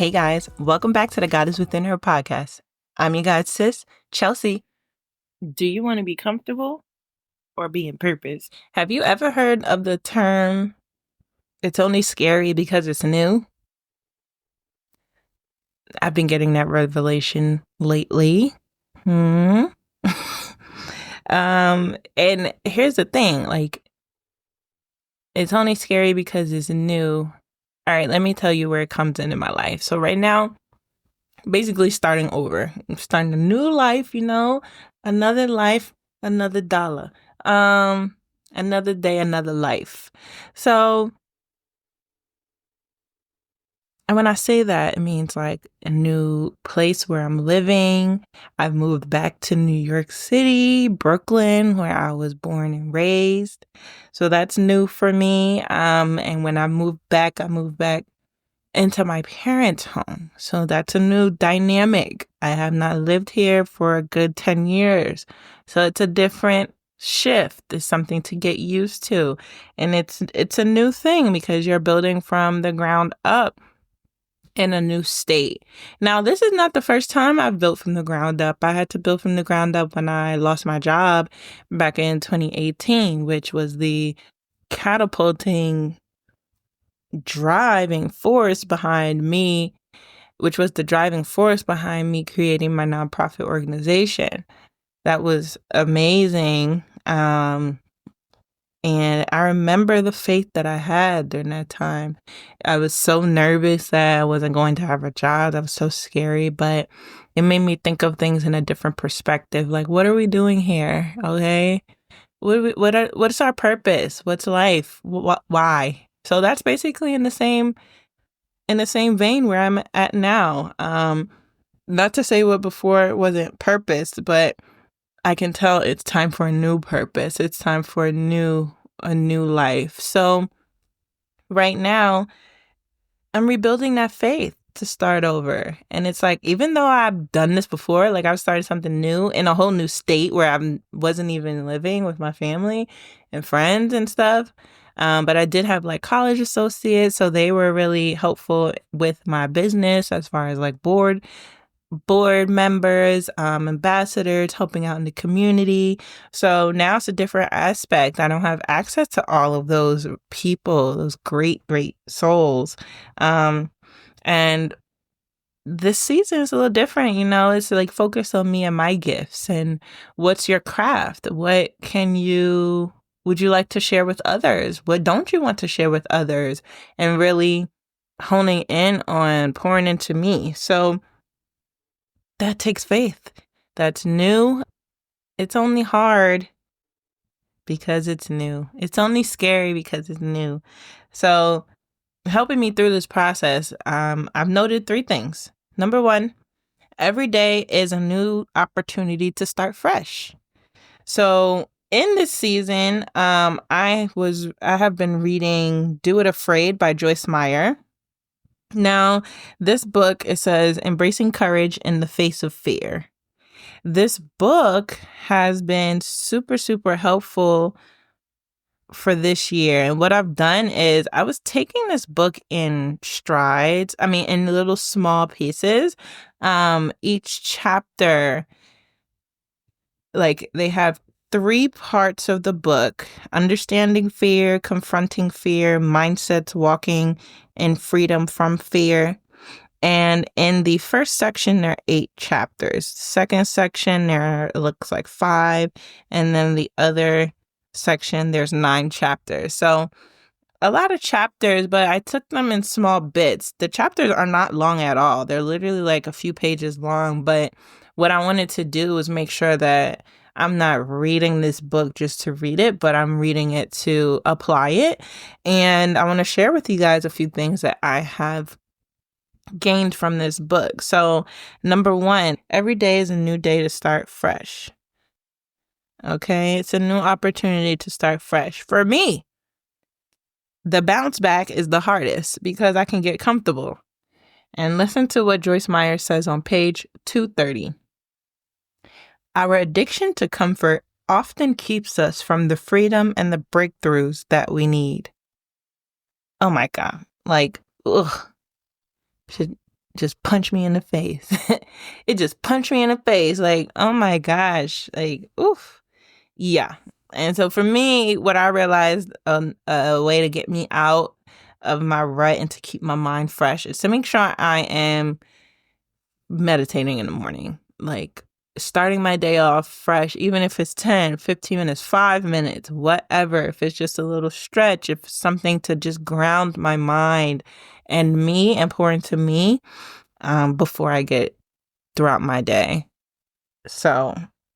Hey guys, welcome back to the God is Within Her podcast. I'm your God's sis, Chelsea. Do you want to be comfortable or be in purpose? Have you ever heard of the term, it's only scary because it's new? I've been getting that revelation lately. And here's the thing, it's only scary because it's new. All right, let me tell you where it comes into my life. So right now, basically starting over. I'm starting a new life, another life, another dollar. Another day, another life. So, and when I say that, it means like a new place where I'm living. I've moved back to New York City, Brooklyn, where I was born and raised. So that's new for me. And when I moved back into my parents' home. So that's a new dynamic. I have not lived here for a good 10 years. So it's a different shift. It's something to get used to. And it's a new thing because you're building from the ground up in a new state. Now, this is not the first time I've built from the ground up. I had to build from the ground up when I lost my job back in 2018, which was the catapulting driving force behind me, which was the driving force behind me creating my nonprofit organization. That was amazing. And I remember the faith that I had during that time. I was so nervous that I wasn't going to have a job. That was so scary, but it made me think of things in a different perspective. Like, what are we doing here? Okay. What's our purpose? What's life? Why? So that's basically in the same vein where I'm at now. Not to say what before wasn't purpose, but I can tell it's time for a new purpose. It's time for a new life. So right now, I'm rebuilding that faith to start over. And it's like, even though I've done this before, like I've started something new in a whole new state where I wasn't even living with my family and friends and stuff. But I did have like college associates, so they were really helpful with my business as far as like board members, ambassadors, helping out in the community. So now it's a different aspect. I don't have access to all of those people, those great souls. And this season is a little different, it's like focused on me and my gifts and what's your craft? Would you like to share with others? What don't you want to share with others? And really honing in on pouring into me. So that takes faith. That's new. It's only hard because it's new. It's only scary because it's new. So helping me through this process, I've noted 3 things. Number 1, every day is a new opportunity to start fresh. So in this season, I have been reading Do It Afraid by Joyce Meyer. Now, this book, it says, Embracing Courage in the Face of Fear. This book has been super, super helpful for this year. And what I've done is I was taking this book in strides. In little small pieces. Each chapter, like they have 3 parts of the book: understanding fear, confronting fear, mindsets, walking in freedom from fear. And in the first section, there are 8 chapters. Second section, it looks like 5. And then the other section, there's 9 chapters. So a lot of chapters, but I took them in small bits. The chapters are not long at all. They're literally like a few pages long. But what I wanted to do was make sure that I'm not reading this book just to read it, but I'm reading it to apply it. And I want to share with you guys a few things that I have gained from this book. So, number 1, every day is a new day to start fresh. Okay, it's a new opportunity to start fresh. For me, the bounce back is the hardest because I can get comfortable. And listen to what Joyce Meyer says on page 230. Our addiction to comfort often keeps us from the freedom and the breakthroughs that we need. Oh my God. Ugh. just punched me in the face. It just punched me in the face. Like, oh my gosh. Like, oof. Yeah. And so for me, what I realized a way to get me out of my rut and to keep my mind fresh is to make sure I am meditating in the morning. Like starting my day off fresh, even if it's 10, 15 minutes, 5 minutes, whatever. If it's just a little stretch, if it's something to just ground my mind and me and pour into me before I get throughout my day. So,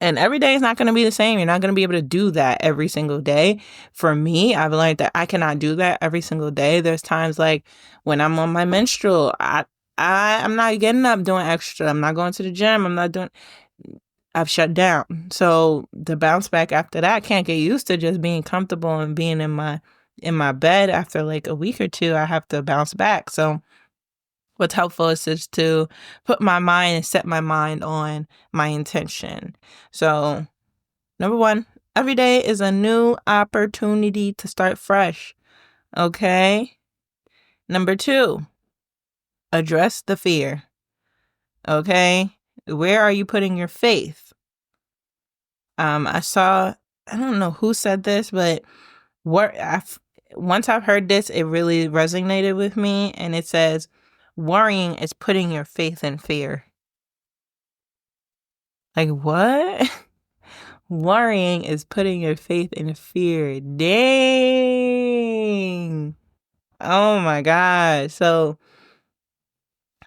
and every day is not going to be the same. You're not going to be able to do that every single day. For me, I've learned that I cannot do that every single day. There's times like when I'm on my menstrual, I'm not getting up doing extra. I'm not going to the gym. I've shut down. So the bounce back after that, I can't get used to just being comfortable and being in my bed after like a week or two. I have to bounce back. So what's helpful is just to put my mind and set my mind on my intention. So, number 1, every day is a new opportunity to start fresh. Okay? Number 2, address the fear. Okay? Where are you putting your faith? I don't know who said this, but once I've heard this, it really resonated with me. And it says, worrying is putting your faith in fear. Like, what? Worrying is putting your faith in fear. Dang. Oh my God. So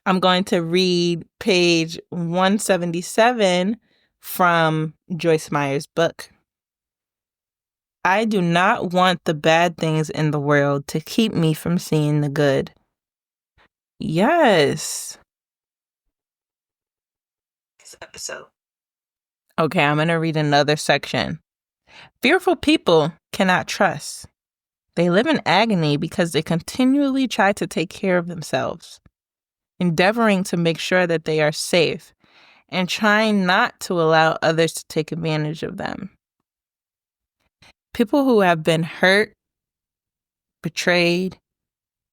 I'm going to read page 177 from Joyce Meyer's book. I do not want the bad things in the world to keep me from seeing the good. Yes. This episode. Okay, I'm going to read another section. Fearful people cannot trust. They live in agony because they continually try to take care of themselves, endeavoring to make sure that they are safe and trying not to allow others to take advantage of them. People who have been hurt, betrayed,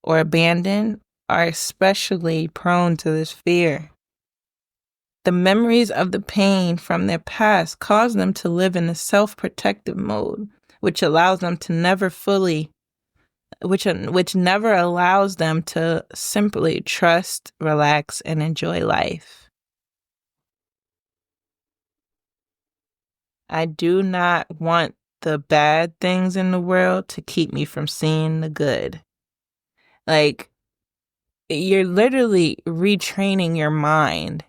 or abandoned are especially prone to this fear. The memories of the pain from their past cause them to live in a self-protective mode, which allows them to never allows them to simply trust, relax, and enjoy life. I do not want the bad things in the world to keep me from seeing the good. Like, you're literally retraining your mind.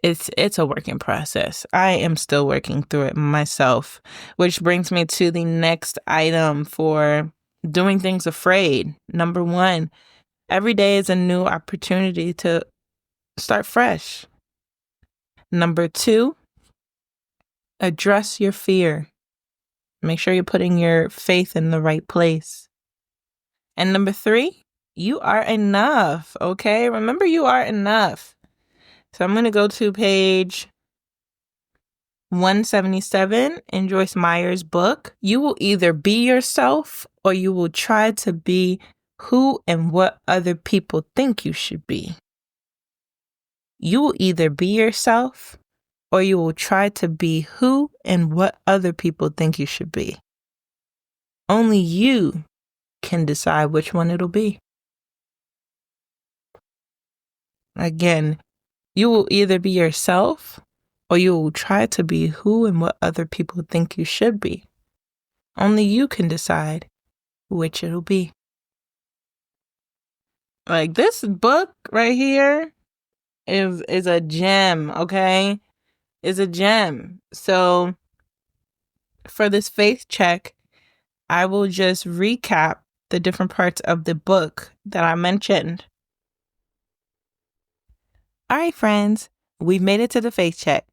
It's a working process. I am still working through it myself, which brings me to the next item for doing things afraid. Number 1, every day is a new opportunity to start fresh. Number 2, address your fear. Make sure you're putting your faith in the right place. And number 3, you are enough, okay? Remember, you are enough. So I'm going to go to page 177 in Joyce Meyer's book. You will either be yourself or you will try to be who and what other people think you should be. You will either be yourself or you will try to be who and what other people think you should be. Only you can decide which one it'll be. Again, you will either be yourself or you will try to be who and what other people think you should be. Only you can decide which it'll be. Like, this book right here is a gem, okay? Is a gem. So for this faith check, I will just recap the different parts of the book that I mentioned. All right, friends, we've made it to the faith check.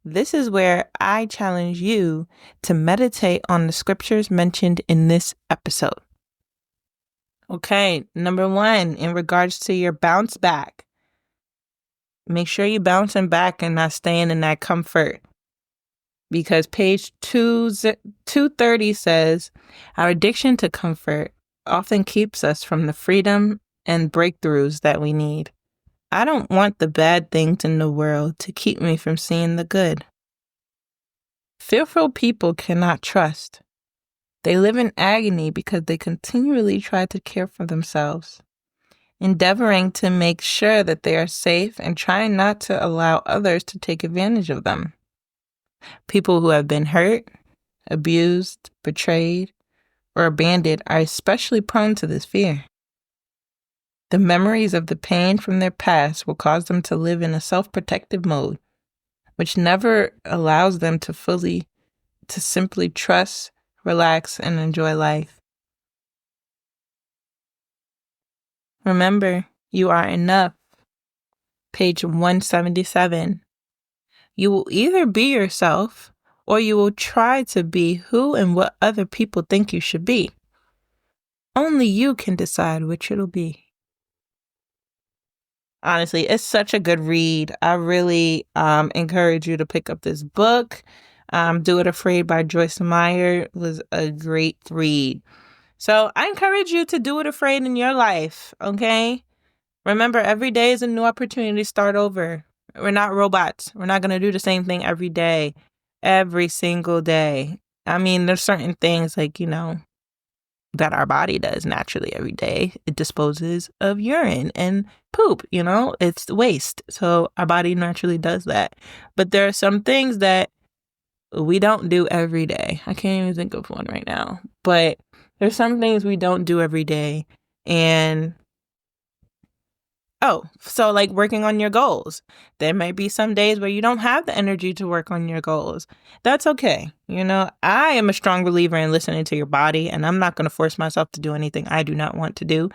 This is where I challenge you to meditate on the scriptures mentioned in this episode. Okay, number 1, in regards to your bounce back, make sure you're bouncing back and not staying in that comfort. Because page 230 says, our addiction to comfort often keeps us from the freedom and breakthroughs that we need. I don't want the bad things in the world to keep me from seeing the good. Fearful people cannot trust. They live in agony because they continually try to care for themselves, endeavoring to make sure that they are safe and trying not to allow others to take advantage of them. People who have been hurt, abused, betrayed, or abandoned are especially prone to this fear. The memories of the pain from their past will cause them to live in a self-protective mode, which never allows them to simply trust, relax, and enjoy life. Remember, you are enough. Page 177. You will either be yourself, or you will try to be who and what other people think you should be. Only you can decide which it'll be. Honestly, it's such a good read. I really encourage you to pick up this book. Do It Afraid by Joyce Meyer was a great read. So I encourage you to do it afraid in your life, okay? Remember, every day is a new opportunity to start over. We're not robots. We're not going to do the same thing every day, every single day. I mean, there's certain things like, that our body does naturally every day. It disposes of urine and poop, it's waste. So our body naturally does that. But there are some things that we don't do every day. I can't even think of one right now. But there's some things we don't do every day. And so like working on your goals. There may be some days where you don't have the energy to work on your goals. That's okay. I am a strong believer in listening to your body, and I'm not going to force myself to do anything I do not want to do.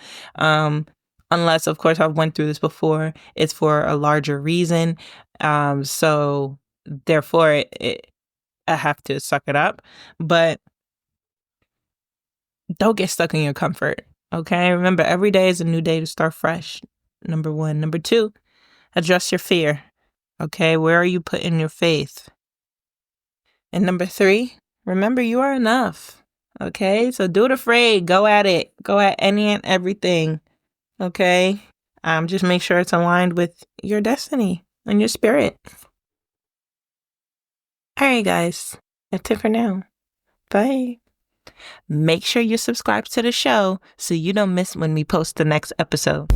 Unless, of course, I've went through this before. It's for a larger reason. So therefore, I have to suck it up. But don't get stuck in your comfort. Okay? Remember, every day is a new day to start fresh. Number 1. Number 2, address your fear. Okay, where are you putting your faith? And number 3, remember you are enough. Okay, so do it afraid. Go at it. Go at any and everything. Okay, just make sure it's aligned with your destiny and your spirit. All right, guys, that's it for now. Bye. Make sure you subscribe to the show so you don't miss when we post the next episode.